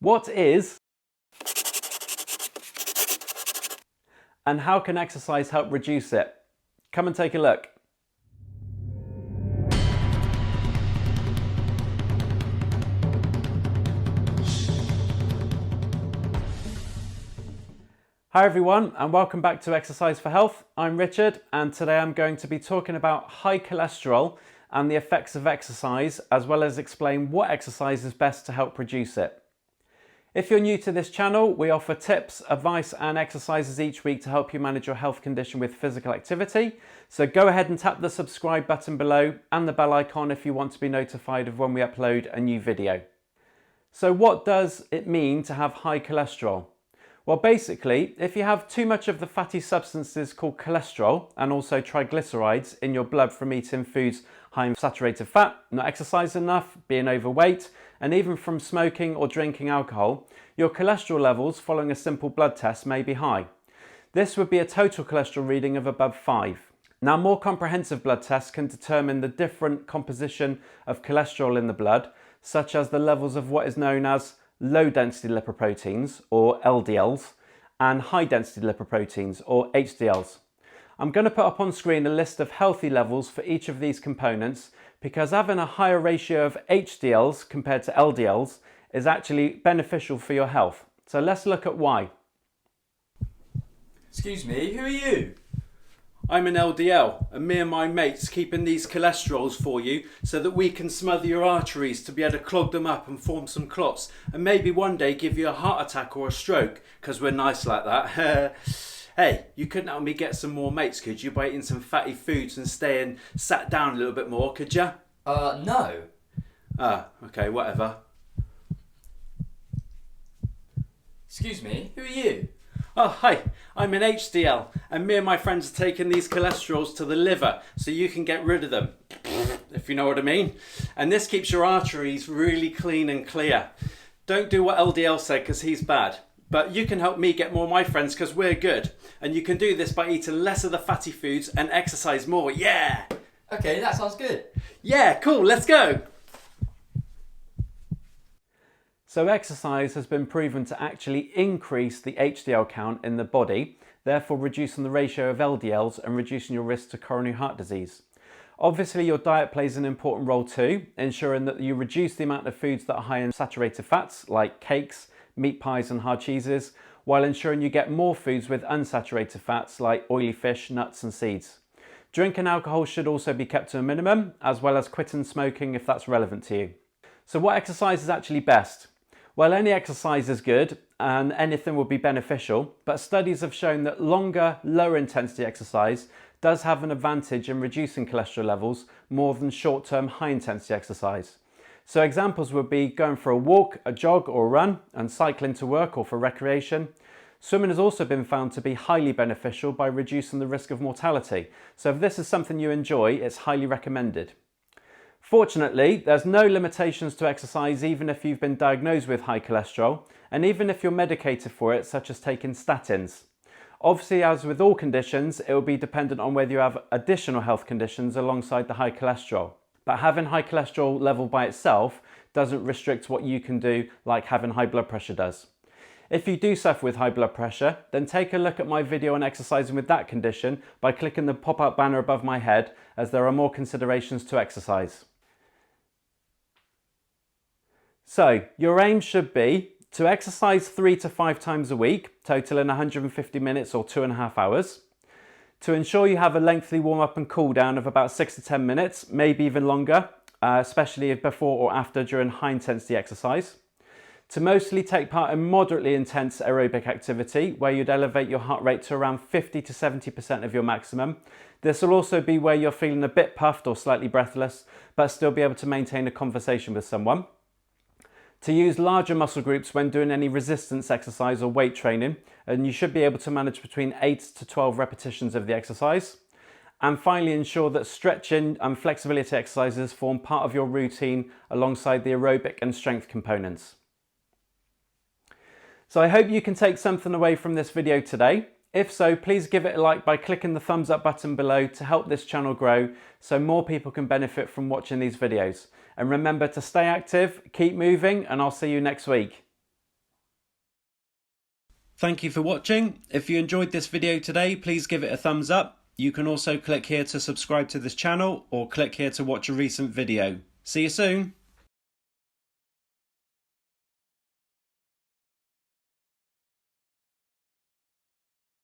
What is and how can exercise help reduce it? Come and take a look. Hi everyone, and welcome back to Exercise for Health. I'm Richard, and today I'm going to be talking about high cholesterol and the effects of exercise, as well as explain what exercise is best to help reduce it. If you're new to this channel, we offer tips, advice and exercises each week to help you manage your health condition with physical activity. So go ahead and tap the subscribe button below and the bell icon if you want to be notified of when we upload a new video. So what does it mean to have high cholesterol? Well, basically, if you have too much of the fatty substances called cholesterol and also triglycerides in your blood from eating foods high in saturated fat, not exercising enough, being overweight, and even from smoking or drinking alcohol, your cholesterol levels following a simple blood test may be high. This would be a total cholesterol reading of above 5. Now, more comprehensive blood tests can determine the different composition of cholesterol in the blood, such as the levels of what is known as low density lipoproteins or LDLs and high density lipoproteins or HDLs. I'm going to put up on screen a list of healthy levels for each of these components because having a higher ratio of HDLs compared to LDLs is actually beneficial for your health. So let's look at why. Excuse me, who are you? I'm an LDL, and me and my mates keeping these cholesterols for you so that we can smother your arteries to be able to clog them up and form some clots and maybe one day give you a heart attack or a stroke because we're nice like that. Hey, you couldn't help me get some more mates, could you, by eating some fatty foods and staying sat down a little bit more, could you? No. Okay, whatever. Excuse me, who are you? Oh, hi, I'm an HDL, and me and my friends are taking these cholesterols to the liver so you can get rid of them, if you know what I mean. And this keeps your arteries really clean and clear. Don't do what LDL said because he's bad. But you can help me get more of my friends because we're good. And you can do this by eating less of the fatty foods and exercise more. Yeah! Okay, that sounds good. Yeah, cool, let's go! So exercise has been proven to actually increase the HDL count in the body, therefore reducing the ratio of LDLs and reducing your risk to coronary heart disease. Obviously, your diet plays an important role too, ensuring that you reduce the amount of foods that are high in saturated fats, like cakes, meat pies and hard cheeses, while ensuring you get more foods with unsaturated fats, like oily fish, nuts and seeds. Drinking alcohol should also be kept to a minimum, as well as quitting smoking if that's relevant to you. So what exercise is actually best? Well, any exercise is good and anything will be beneficial, but studies have shown that longer, lower intensity exercise does have an advantage in reducing cholesterol levels more than short-term high intensity exercise. So examples would be going for a walk, a jog or a run, and cycling to work or for recreation. Swimming has also been found to be highly beneficial by reducing the risk of mortality. So if this is something you enjoy, it's highly recommended. Fortunately, there's no limitations to exercise even if you've been diagnosed with high cholesterol, and even if you're medicated for it, such as taking statins. Obviously, as with all conditions, it will be dependent on whether you have additional health conditions alongside the high cholesterol. But having high cholesterol level by itself doesn't restrict what you can do, like having high blood pressure does. If you do suffer with high blood pressure, then take a look at my video on exercising with that condition by clicking the pop-up banner above my head, as there are more considerations to exercise. So, your aim should be to exercise 3 to 5 times a week, totaling 150 minutes or 2.5 hours. To ensure you have a lengthy warm-up and cool-down of about 6 to 10 minutes, maybe even longer, especially before or after during high-intensity exercise. To mostly take part in moderately intense aerobic activity, where you'd elevate your heart rate to around 50 to 70% of your maximum. This will also be where you're feeling a bit puffed or slightly breathless, but still be able to maintain a conversation with someone. To use larger muscle groups when doing any resistance exercise or weight training, and you should be able to manage between 8 to 12 repetitions of the exercise. And finally, ensure that stretching and flexibility exercises form part of your routine alongside the aerobic and strength components. So I hope you can take something away from this video today. If so, please give it a like by clicking the thumbs up button below to help this channel grow so more people can benefit from watching these videos. And remember to stay active, keep moving, and I'll see you next week. Thank you for watching. If you enjoyed this video today, please give it a thumbs up. You can also click here to subscribe to this channel or click here to watch a recent video. See you soon.